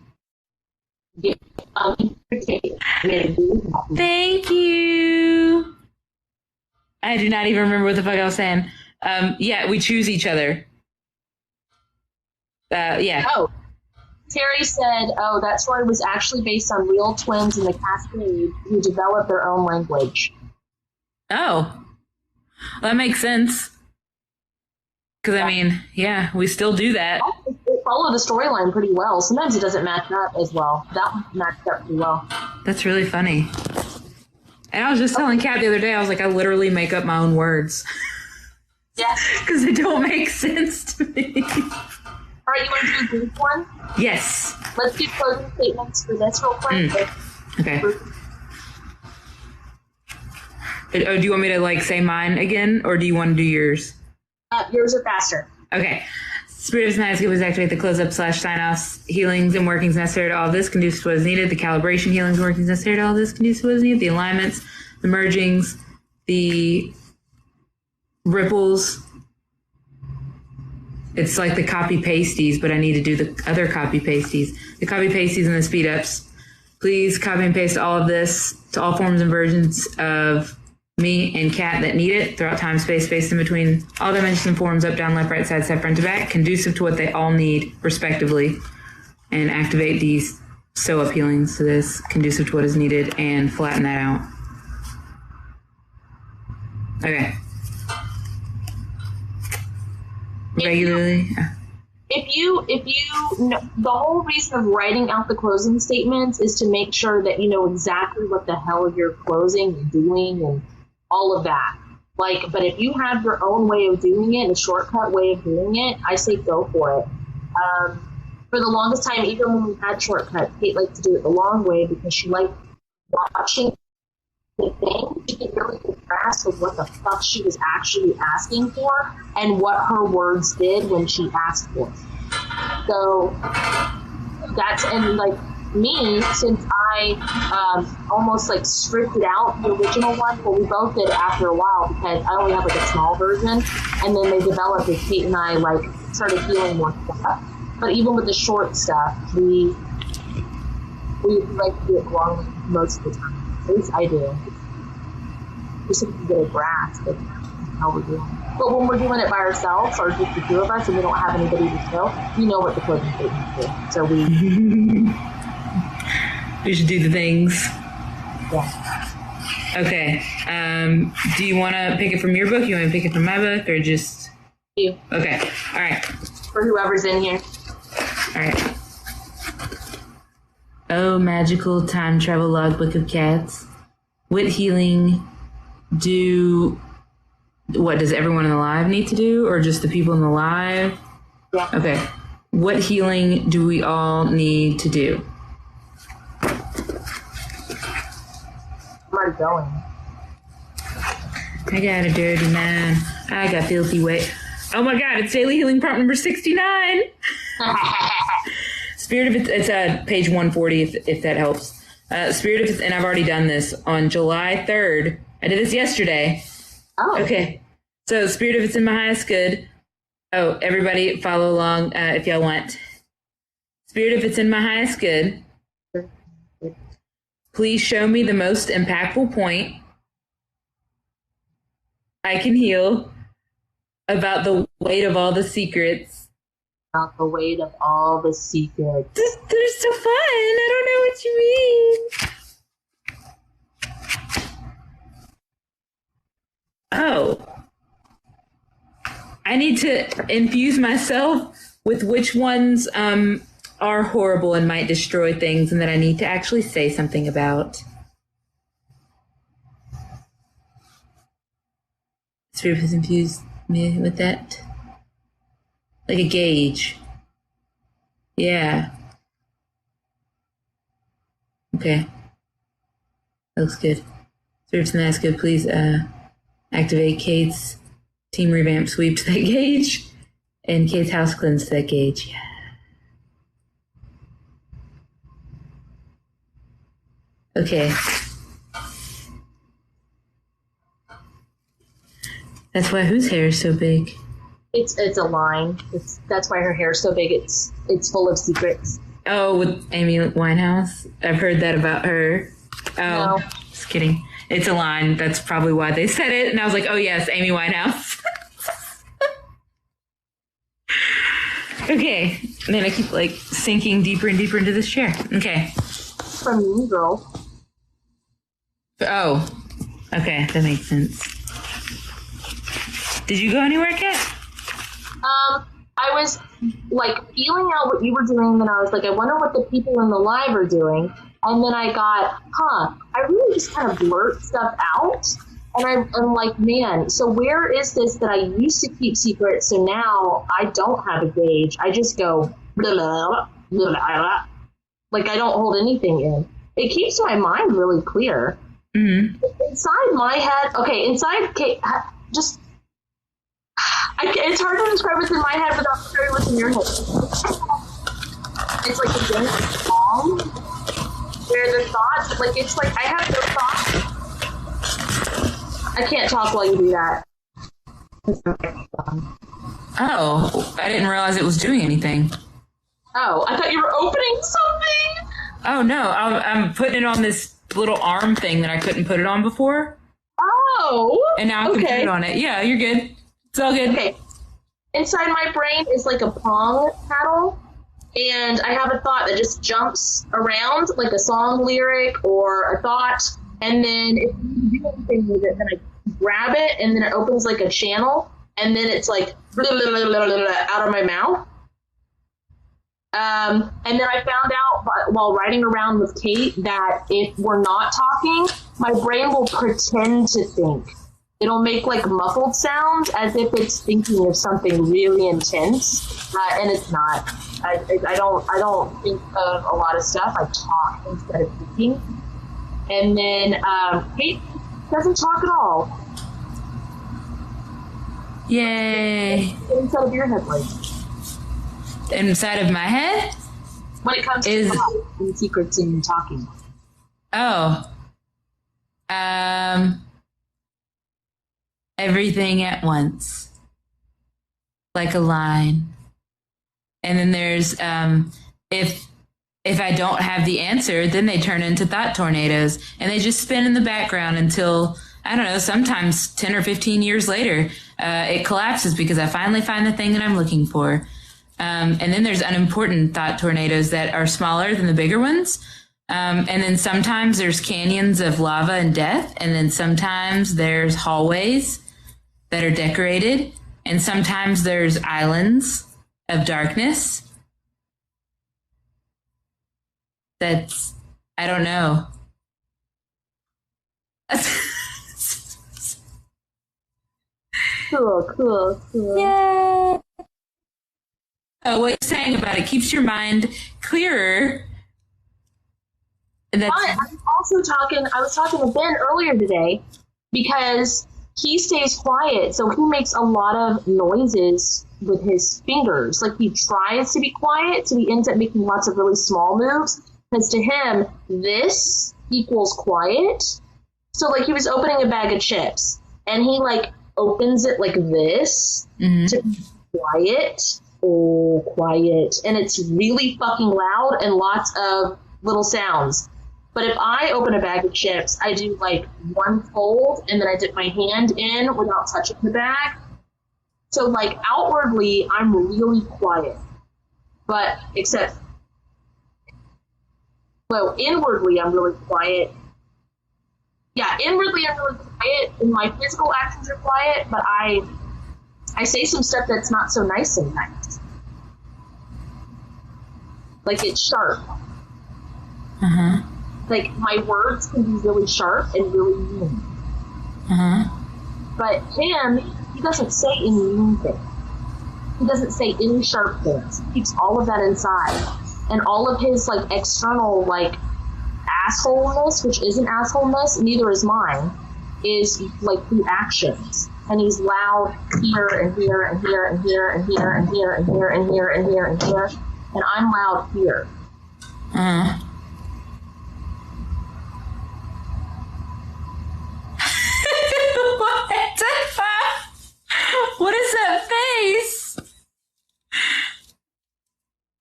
Thank you. I do not even remember what the fuck I was saying. Yeah, we choose each other. Yeah. Oh. Terry said, that story was actually based on real twins in the Cascade who developed their own language. Oh. Well, that makes sense. Because, yeah, we still do that. They follow the storyline pretty well. Sometimes it doesn't match up as well. That one matched up pretty well. That's really funny. And I was just telling Kat the other day, I was like, I literally make up my own words. Yeah. Because they don't make sense to me. All right, you want to do a brief one? Yes. Let's do closing statements for this real quick. Okay. Oh, do you want me to, say mine again, or do you want to do yours? Yours are faster. Okay. Spirit of Nazca was activate the close-up / sign-offs, healings and workings necessary to all this, conducive to what is needed, the calibration healings and workings necessary to all this, conducive to what is needed, the alignments, the mergings, the ripples. It's like the copy pasties, but I need to do the other copy pasties. The copy pasties and the speed ups. Please copy and paste all of this to all forms and versions of me and Kat that need it throughout time, space in between all dimensions and forms, up, down, left, right, side, step, front to back, conducive to what they all need, respectively, and activate these so appealings to this, conducive to what is needed, and flatten that out. Okay. Regularly. If you know, the whole reason of writing out the closing statements is to make sure that you know exactly what the hell you're closing and doing and all of that. Like, but if you have your own way of doing it, a shortcut way of doing it, I say go for it. For the longest time, even when we had shortcuts, Kate liked to do it the long way because she liked watching the thing. She could really grasp of what the fuck she was actually asking for and what her words did when she asked for it. So that's, and like me, since I almost like scripted out the original one, well, we both did after a while because I only have like a small version, and then they developed as Kate and I like started feeling more stuff. But even with the short stuff, we like to do it long most of the time. At least I do. Just to get a grasp of how we're doing. But when we're doing it by ourselves, or just the two of us, and we don't have anybody to show, we know what the closing statement is. So we should do the things. Yeah. Okay. Do you want to pick it from your book? You want to pick it from my book, or just you? Okay. All right. For whoever's in here. All right. Oh, magical time travel logbook of cats. What healing what does everyone in the live need to do, or just the people in the live? Yeah. Okay. What healing do we all need to do? I'm already going. I got a dirty mind. I got filthy wet. Oh my God, it's daily healing prompt number 69. Spirit of it's page 140 if that helps. Spirit of it's, and I've already done this on July 3rd. I did this yesterday. Oh. Okay. So Spirit of it's in my highest good. Oh, everybody follow along if y'all want. Spirit of it's in my highest good. Please show me the most impactful point I can heal about the weight of all the secrets. About the weight of all the secrets. They're so fun. I don't know what you mean. Oh. I need to infuse myself with which ones are horrible and might destroy things and that I need to actually say something about. Spirit has infused me with that. Like a gauge. Yeah. Okay. That looks good. Spirit's nice, good. Please activate Kate's team revamp sweep to that gauge. And Kate's house cleanse to that gauge. Yeah. Okay. That's why whose hair is so big? It's a line. That's why her hair's so big. It's full of secrets. Oh, with Amy Winehouse? I've heard that about her. Oh, No. Just kidding. It's a line. That's probably why they said it. And I was like, oh yes, Amy Winehouse. Okay. And then I keep like sinking deeper and deeper into this chair. Okay. From Mean Girl. Oh. Okay, that makes sense. Did you go anywhere, Kat? I was like feeling out what you were doing, and I was like, I wonder what the people in the live are doing. And then I got, I really just kind of blurt stuff out. And I'm like, man, so where is this that I used to keep secret? So now I don't have a gauge. I just go, blah, blah, blah, blah. Like I don't hold anything in. It keeps my mind really clear. Mm-hmm. Inside my head, okay, inside, just, it's hard to describe what's in my head without sharing what's in your head. It's like a dense calm where the thoughts, like, it's like I have no thoughts. I can't talk while you do that. Oh, I didn't realize it was doing anything. Oh, I thought you were opening something. Oh, no, I'm putting it on this little arm thing that I couldn't put it on before. Oh. And now I can put it on it. Yeah, you're good. It's all good. Okay. Inside my brain is like a Pong paddle, and I have a thought that just jumps around, like a song lyric or a thought, and then if you do anything with it, then I grab it, and then it opens like a channel, and then it's like blah, blah, blah, blah, blah, blah, out of my mouth. And then I found out while riding around with Kate that if we're not talking, my brain will pretend to think. It'll make like muffled sounds as if it's thinking of something really intense, and it's not. I don't think of a lot of stuff. I talk instead of thinking. And then Kate doesn't talk at all. Yay. Inside of your head, like Inside of my head? when it comes to talk and secrets and talking. Oh. Everything at once. Like a line. And then there's if I don't have the answer, then they turn into thought tornadoes and they just spin in the background until, I don't know, sometimes 10 or 15 years later, it collapses because I finally find the thing that I'm looking for. And then there's unimportant thought tornadoes that are smaller than the bigger ones. And then sometimes there's canyons of lava and death. And then sometimes there's hallways that are decorated. And sometimes there's islands of darkness. That's, I don't know. Cool. Yay! Oh, what you're saying about it keeps your mind clearer. That's... I was talking to Ben earlier today because he stays quiet, so he makes a lot of noises with his fingers. Like he tries to be quiet, so he ends up making lots of really small moves. Because to him, this equals quiet. So like he was opening a bag of chips, and he like opens it like this to be quiet. Oh, quiet. And it's really fucking loud and lots of little sounds. But if I open a bag of chips, I do like one fold and then I dip my hand in without touching the bag. So like outwardly, I'm really quiet. But except, well, inwardly, I'm really quiet. Yeah, inwardly, I'm really quiet and my physical actions are quiet, but I say some stuff that's not so nice sometimes. Like it's sharp. Uh-huh. Like my words can be really sharp and really mean. Uh-huh. But him, he doesn't say any mean things. He doesn't say any sharp things. He keeps all of that inside. And all of his like external like assholeness, which isn't assholeness, neither is mine, is like through actions. And he's loud here and here and here and here and here and here and here and here and here and here. And I'm loud here. What is that face?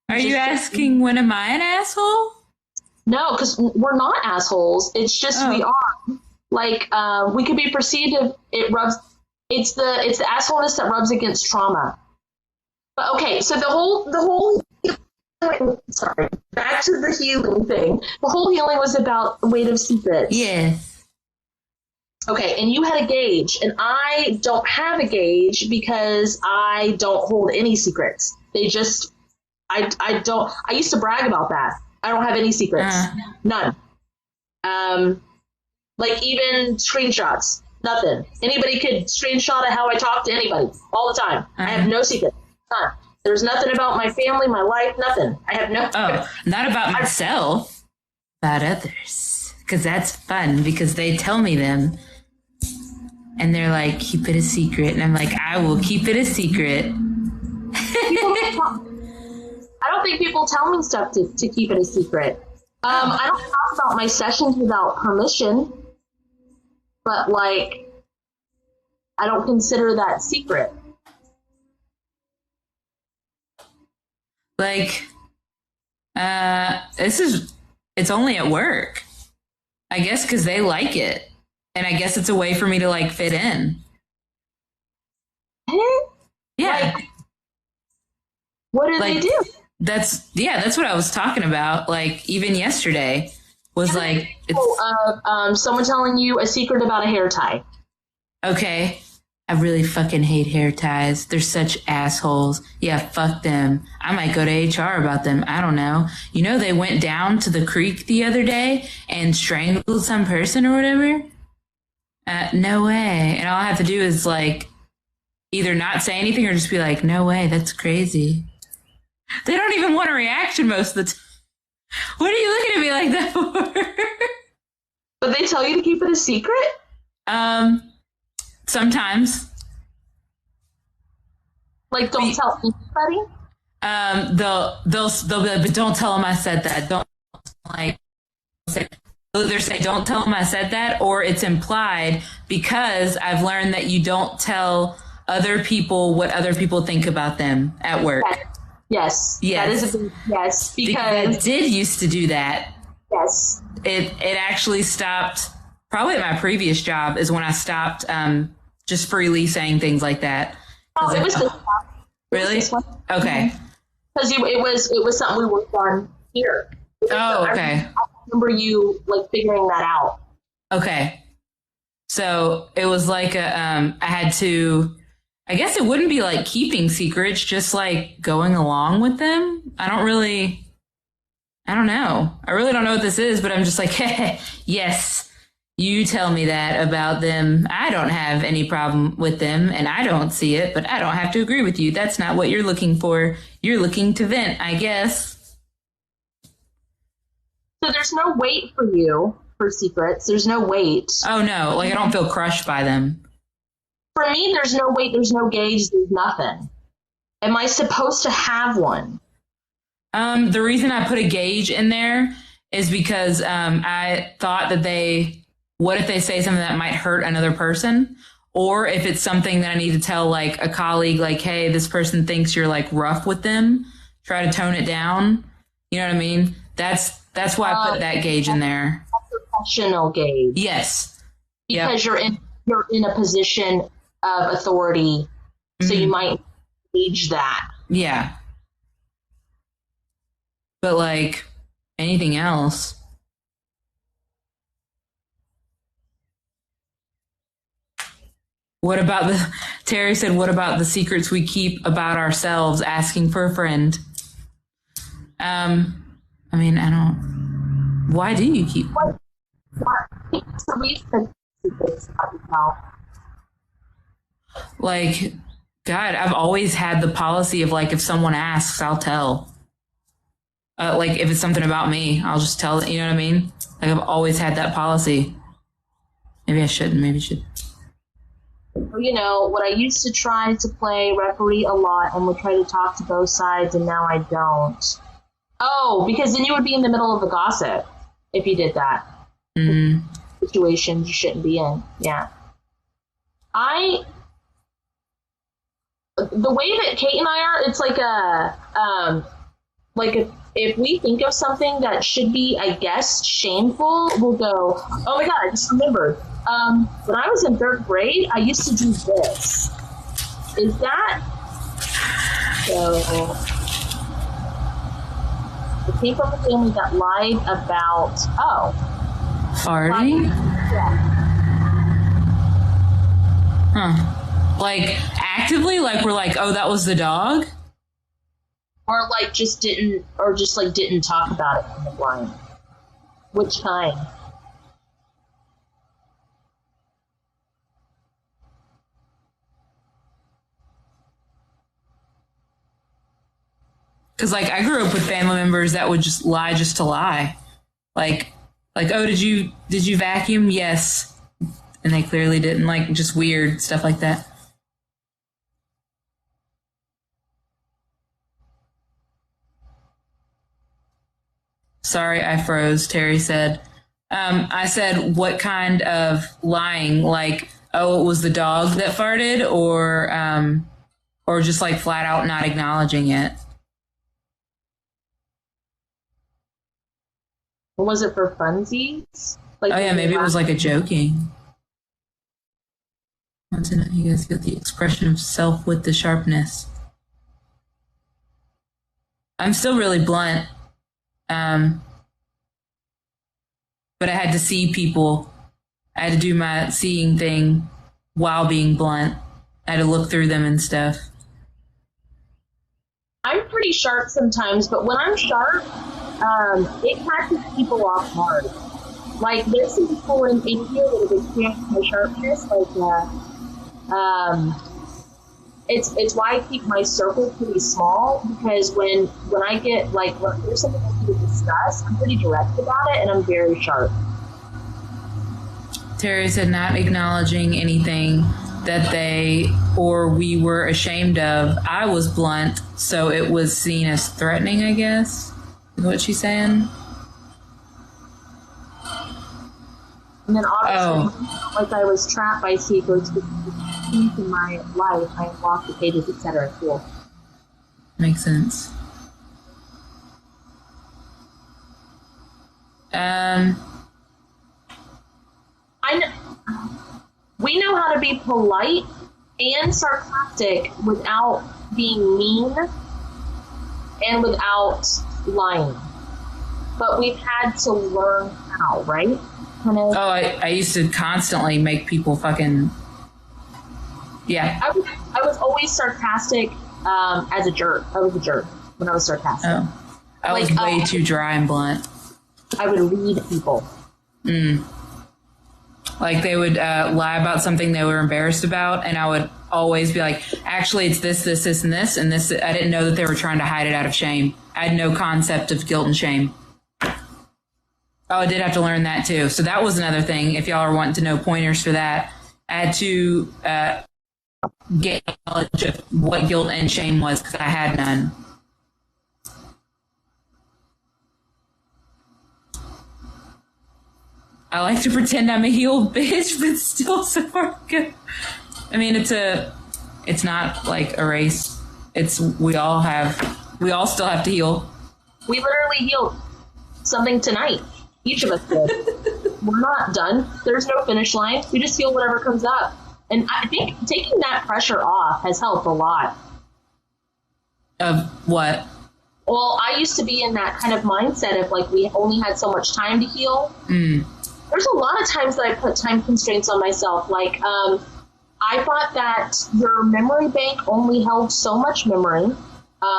Are you asking when am I an asshole? No, because we're not assholes. It's just we are. Like we could be perceived if it rubs. It's the assholeness that rubs against trauma. But okay, so the whole sorry, back to the healing thing. The whole healing was about Weight of Secrets. Yes. Okay, and you had a gauge, and I don't have a gauge because I don't hold any secrets. They just, I don't, I used to brag about that. I don't have any secrets. None. Like even screenshots, nothing. Anybody could screenshot how I talk to anybody all the time. I have no secrets. None. There's nothing about my family, my life, nothing. I have no. Oh, not about myself, about others. Because that's fun, because they tell me them. And they're like, keep it a secret. And I'm like, I will keep it a secret. I don't think people tell me stuff to keep it a secret. I don't talk about my sessions without permission. But like, I don't consider that secret. Like, it's only at work. I guess because they like it. And I guess it's a way for me to like fit in. Yeah. Like, what do they do? That's what I was talking about. Like, even yesterday was like, someone telling you a secret about a hair tie. Okay, I really fucking hate hair ties. They're such assholes. Yeah, fuck them. I might go to HR about them. I don't know. You know, they went down to the creek the other day and strangled some person or whatever? No way. And all I have to do is like either not say anything or just be like, no way, that's crazy. They don't even want a reaction most of the time. What are you looking at me like that for? But they tell you to keep it a secret? Sometimes. Like, don't tell anybody? They'll be like, but don't tell them I said that. Don't like either say don't tell them I said that, or it's implied because I've learned that you don't tell other people what other people think about them at work. Yes. That is a big yes. Because I did used to do that. Yes. It actually stopped probably at my previous job is when I stopped just freely saying things like that. Oh, it was this one. Really? Okay. Because it was something we worked on here. Oh, okay. I remember you like figuring that out. Okay. So it was like I had to, I guess it wouldn't be like keeping secrets, just like going along with them. I don't know. I really don't know what this is, but I'm just like, hey, yes, you tell me that about them. I don't have any problem with them and I don't see it, but I don't have to agree with you. That's not what you're looking for. You're looking to vent, I guess. So there's no weight for you for secrets. There's no weight. Oh, no. Like, I don't feel crushed by them. For me, there's no weight. There's no gauge. There's nothing. Am I supposed to have one? The reason I put a gauge in there is because I thought that what if they say something that might hurt another person? Or if it's something that I need to tell like a colleague, like, hey, this person thinks you're like rough with them, try to tone it down. You know what I mean? That's why I put that gauge in there. A professional gauge. Yes. Because you're in a position of authority, so you might gauge that. Yeah. But like anything else. Terry said, what about the secrets we keep about ourselves, asking for a friend? I mean, why do you keep? What's the reason secrets about yourself? Like, God, I've always had the policy of like, if someone asks, I'll tell. Like, if it's something about me, I'll just tell. You know what I mean? Like, I've always had that policy. Maybe I shouldn't. Maybe I should. You know, what I used to try to play referee a lot and would try to talk to both sides, and now I don't. Oh, because then you would be in the middle of a gossip if you did that. Mm-hmm. Situations you shouldn't be in. Yeah. The way that Kate and I are, it's if we think of something that should be, I guess, shameful, we'll go, oh my God, I just remembered. When I was in 3rd grade, I used to do this. Is that? So, it came from a family that lied about, farting? Yeah. Huh. Like, actively? Like, we're like, oh, that was the dog? Or like didn't talk about it in the blind. Which kind? Because like I grew up with family members that would just lie to lie. Like, oh, did you vacuum? Yes. And they clearly didn't. Like, just weird stuff like that. Sorry, I froze, Terry said. I said, what kind of lying? Like, Oh, it was the dog that farted, or just like flat out not acknowledging it. Was it for funsies? Like, Oh yeah, maybe it was like a joking. You guys get the expression of self with the sharpness. I'm still really blunt. But I had to see people. I had to do my seeing thing while being blunt. I had to look through them and stuff. I'm pretty sharp sometimes, but when I'm sharp, it catches people off guard. Like, there's some people in India that have experienced my sharpness. Like, it's why I keep my circle pretty small, because when I get, like, when there's something I need to discuss, I'm pretty direct about it, and I'm very sharp. Terry said not acknowledging anything that they or we were ashamed of. I was blunt, so it was seen as threatening, I guess, is what she's saying. And then obviously, like I was trapped by secrets in my life. I unlocked the pages, etc. Cool. Makes sense. We know how to be polite and sarcastic without being mean and without lying. But we've had to learn how, right? Kind of. Oh, I used to constantly make people fucking... Yeah. I was always sarcastic as a jerk. I was a jerk when I was sarcastic. Oh. I was way too dry and blunt. I would lead people. Like they would lie about something they were embarrassed about, and I would always be like, actually, it's this, this, this, and this, and this. I didn't know that they were trying to hide it out of shame. I had no concept of guilt and shame. Oh, I did have to learn that too. So that was another thing. If y'all are wanting to know pointers for that, I had to get knowledge of what guilt and shame was, because I had none. I like to pretend I'm a healed bitch, but still so far good. I mean, it's not like a race. We all still have to heal. We literally healed something tonight. Each of us did. We're not done. There's no finish line. We just heal whatever comes up. And I think taking that pressure off has helped a lot. Of what? Well, I used to be in that kind of mindset of like we only had so much time to heal. There's a lot of times that I put time constraints on myself. Like, I thought that your memory bank only held so much memory.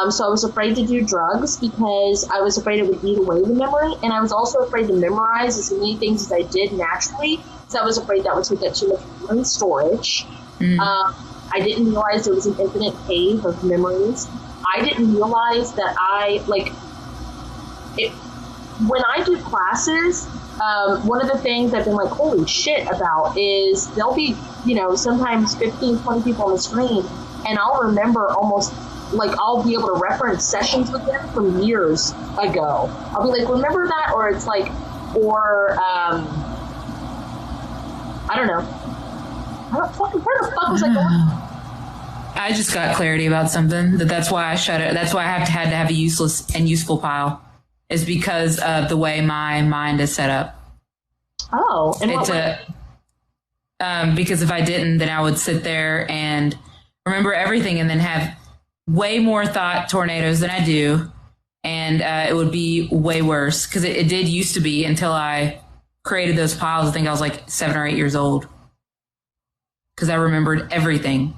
So I was afraid to do drugs because I was afraid it would eat away the memory. And I was also afraid to memorize as many things as I did naturally. So I was afraid that would take up too much memory storage. I didn't realize there was an infinite cave of memories. I didn't realize that when I do classes, one of the things I've been like, holy shit about is there'll be, sometimes 15, 20 people on the screen, and I'll remember almost, like, I'll be able to reference sessions with them from years ago. I'll be like, remember that? Or it's like, I don't know. Where the fuck was I going? I just got clarity about something. That's why I shut it. That's why I had to have a useless and useful pile. Is because of the way my mind is set up. Oh, and it's because if I didn't, then I would sit there and remember everything, and then have way more thought tornadoes than I do, and it would be way worse. Because it did used to be until I created those piles. I think I was like 7 or 8 years old. Because I remembered everything.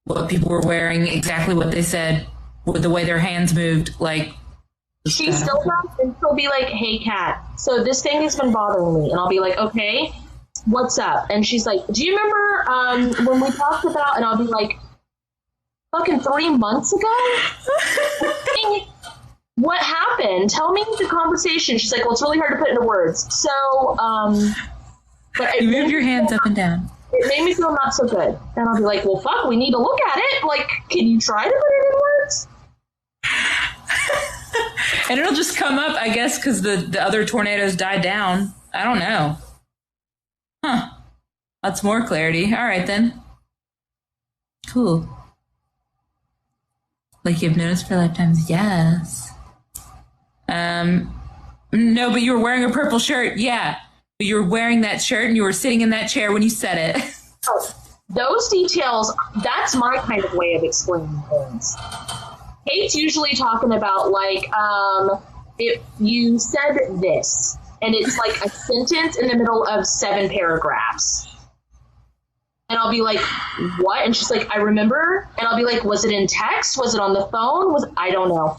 What people were wearing, exactly what they said, with the way their hands moved, like. She still does, and she'll be like, hey, Kat, so this thing has been bothering me. And I'll be like, okay, what's up? And she's like, do you remember when we talked about, and I'll be like, fucking 3 months ago? What happened? Tell me the conversation. She's like, well, it's really hard to put into words. So, but you move your hands up and down. It made me feel not so good. And I'll be like, well, fuck, we need to look at it. Like, can you try to put it in words? And it'll just come up, I guess, because the other tornadoes died down. I don't know. That's more clarity. All right, then. Cool. Like you've noticed for lifetimes? Yes. No, but you were wearing a purple shirt. Yeah. But you were wearing that shirt and you were sitting in that chair when you said it. Oh, those details, that's my kind of way of explaining things. Kate's usually talking about, like, if you said this, and it's like a sentence in the middle of 7 paragraphs. And I'll be like, what? And she's like, I remember. And I'll be like, was it in text? Was it on the phone? I don't know.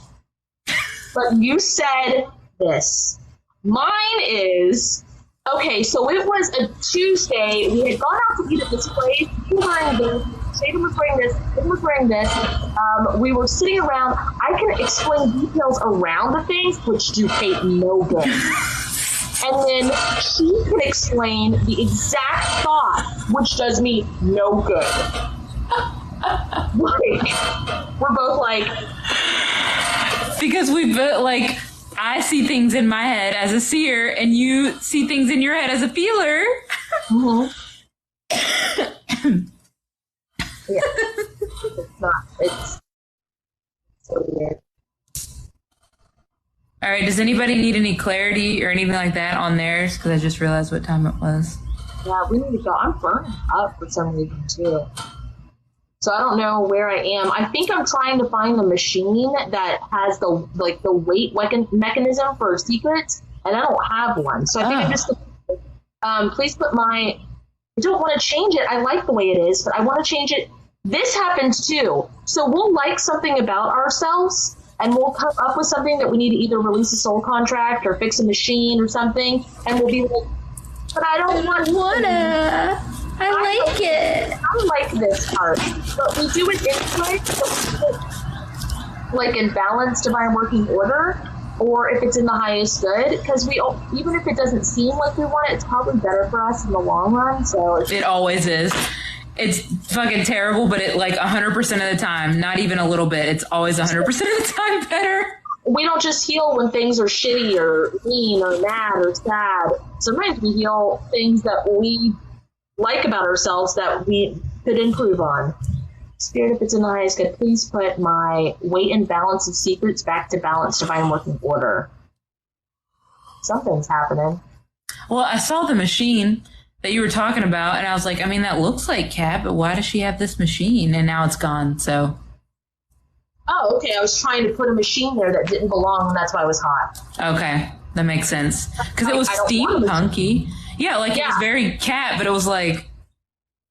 But you said this. Mine is, okay, so it was a Tuesday. We had gone out to eat at this place. You were wearing this. Shaden was wearing this. Shaden was wearing this. We were sitting around. I can explain details around the things, which do Kate no good. And then she can explain the exact thought, which does me no good. Like, we're both like... Because we both, like, I see things in my head as a seer, and you see things in your head as a feeler. Mm-hmm. Yeah. It's not. It's so weird. All right, does anybody need any clarity or anything like that on theirs? Because I just realized what time it was. Yeah, we need to go. I'm burning up for some reason, too. So I don't know where I am. I think I'm trying to find the machine that has the weight mechanism for secrets, and I don't have one. So I think I'm just please put my... I don't want to change it. I like the way it is, but I want to change it. This happens, too. So we'll like something about ourselves, and we'll come up with something that we need to either release a soul contract or fix a machine or something, and we'll be like, but I don't wanna. I like it. I like this part. But we do it anyway, like in balanced divine working order, or if it's in the highest good, because even if it doesn't seem like we want it, it's probably better for us in the long run. So it always is. It's fucking terrible, but it, like, 100% of the time, not even a little bit, it's always 100% of the time better. We don't just heal when things are shitty or mean or mad or sad. Sometimes we heal things that we like about ourselves that we could improve on. Spirit, if it's in the highest good, please put my weight and balance of secrets back to balanced divine working order. Something's happening. Well, I saw the machine that you were talking about, and I was like, I mean, that looks like Kat, but why does she have this machine? And now it's gone, so. Oh, okay. I was trying to put a machine there that didn't belong, and that's why it was hot. Okay, that makes sense. Because it was steampunky. Yeah, like it was very Kat, but it was like...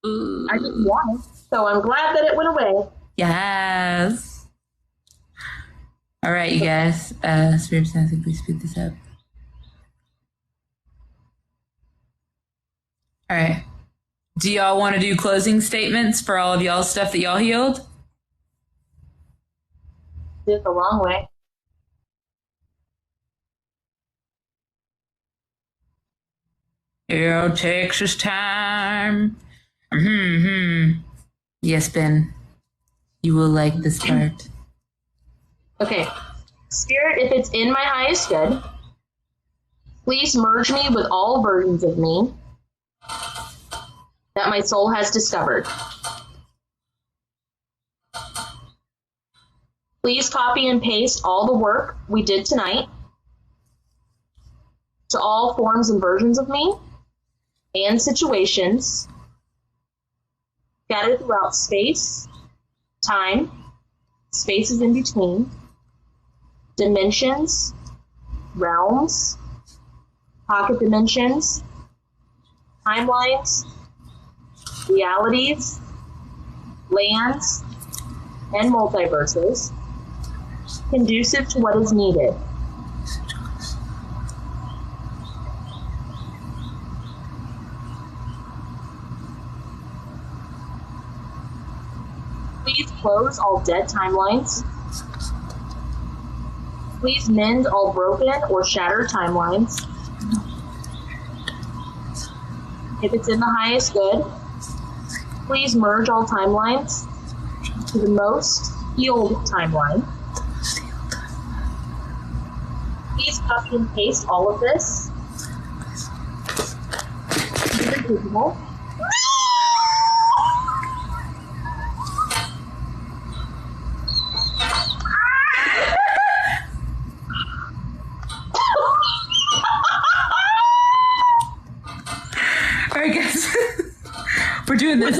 I didn't want it, so I'm glad that it went away. Yes. All right, you guys. Spirit Sounds, please speed this up. All right. Do y'all want to do closing statements for all of y'all's stuff that y'all healed? Did it the long way. It takes its time. Yes, Ben. You will like this part. Okay. Spirit, if it's in my highest good, please merge me with all versions of me that my soul has discovered. Please copy and paste all the work we did tonight to all forms and versions of me and situations scattered throughout space, time, spaces in between, dimensions, realms, pocket dimensions, timelines, realities, lands, and multiverses, conducive to what is needed. Please close all dead timelines. Please mend all broken or shattered timelines. If it's in the highest good, please merge all timelines to the most healed timeline. Please copy and paste all of this. Invisible. We're doing this.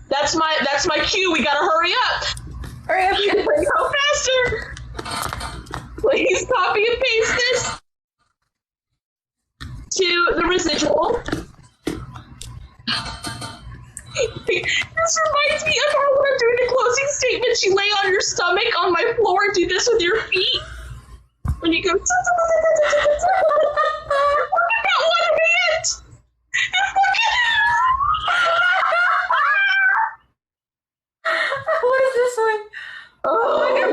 That's my cue. We gotta hurry up. Hurry up. Go faster. Please copy and paste this to the residual. This reminds me of how when I'm doing the closing statements, you lay on your stomach on my floor and do this with your feet. When you go, look at that one hand. What is this one? Oh my God.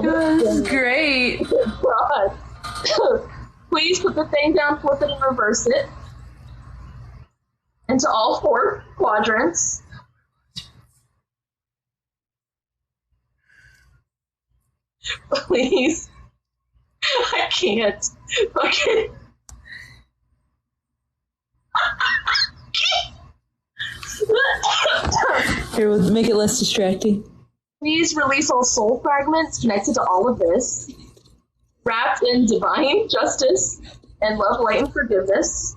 This is great. God. Please put the thing down, flip it, and reverse it into all 4 quadrants. Please. I can't. Okay. Here, we'll make it less distracting. Please release all soul fragments connected to all of this, wrapped in divine justice and love, light, and forgiveness.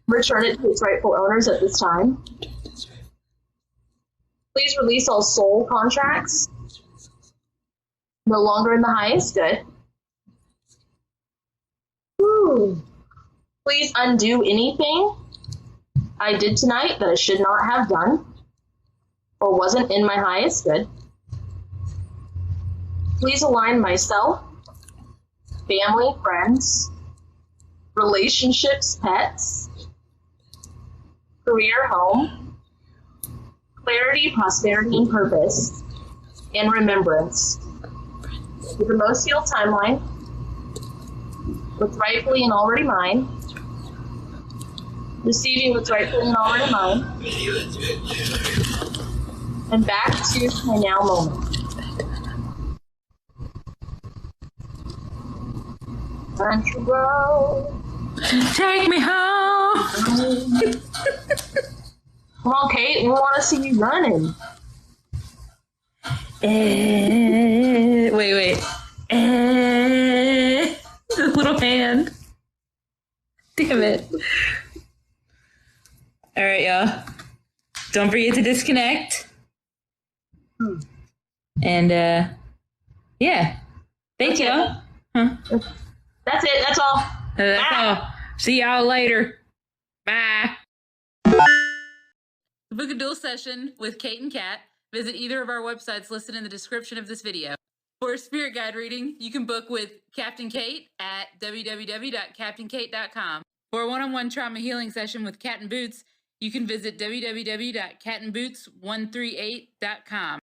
Return it to its rightful owners at this time. Please release all soul contracts. No longer in the highest good. Woo. Please undo anything I did tonight that I should not have done or wasn't in my highest good. Please align myself, family, friends, relationships, pets, career, home, clarity, prosperity, and purpose, and remembrance. With the most healed timeline, what's rightfully and already mine, receiving what's rightfully and already mine, and back to my now moment. Country road. Take me home. Come on, Kate. We want to see you running. Wait. The little hand. Damn it. All right, y'all. Don't forget to disconnect. And, yeah. Thank y'all. Huh? That's it. That's all. That's all. See y'all later. Bye. To book a dual session with Kate and Kat, visit either of our websites listed in the description of this video. For a spirit guide reading, you can book with Captain Kate at www.captainkate.com. For a one-on-one trauma healing session with Cat and Boots, you can visit www.catandboots138.com.